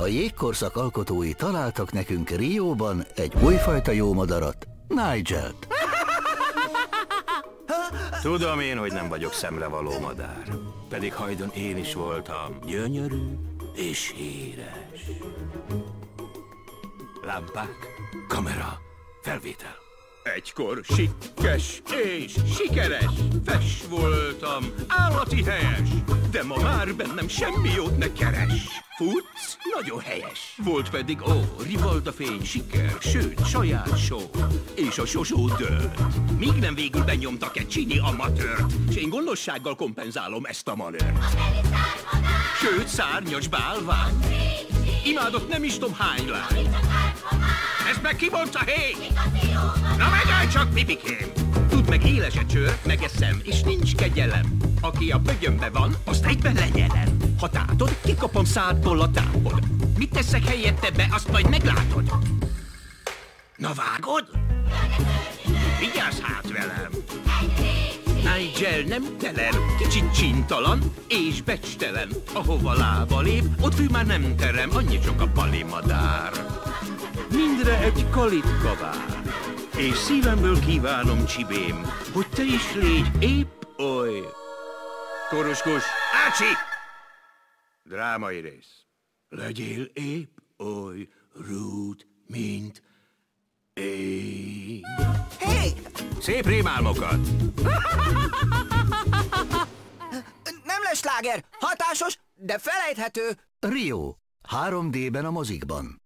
A jégkorszak alkotói találtak nekünk Rióban egy újfajta jómadarat, Nigelt. Tudom én, hogy nem vagyok szemrevaló madár. Pedig hajdon én is voltam gyönyörű és híres. Lámpák, kamera, felvétel. Egykor sikkes és sikeres, fes voltam, állati helyes, de ma már bennem semmi jót ne keres. Futsz, nagyon helyes. Volt pedig rivalda fény, siker, sőt, saját show. És a sosó dőlt. Míg nem végül benyomtak egy csini amatőrt, s én gondossággal kompenzálom ezt a manőrt. Sőt, szárnyas bálvány, imádott nem is tudom hány lány. Ez meg ki mondta, hé? Na megállj csak, pipikém! Tudd meg, éles a csőr, megeszem, és nincs kegyelem. Aki a bögyönbe van, azt egyben lenyelem. Ha tátod, kikapom szádból a tápod. Mit teszek helyette be, azt majd meglátod. Na vágod? Vigyázz hát velem! Nigel nem telem, kicsit csintalan és becstelen. Ahova lába lép, ott fű már nem terem, annyi sok a palimadár. Mindre egy kalitka vár, és szívemből kívánom, csibém, hogy te is légy épp oly. Koroskus, Ácsi! Drámai rész. Legyél épp oly rút, mint én. Hé! Szép rémálmokat! Nem lesz sláger, hatásos, de felejthető. Rio, 3D-ben a mozikban.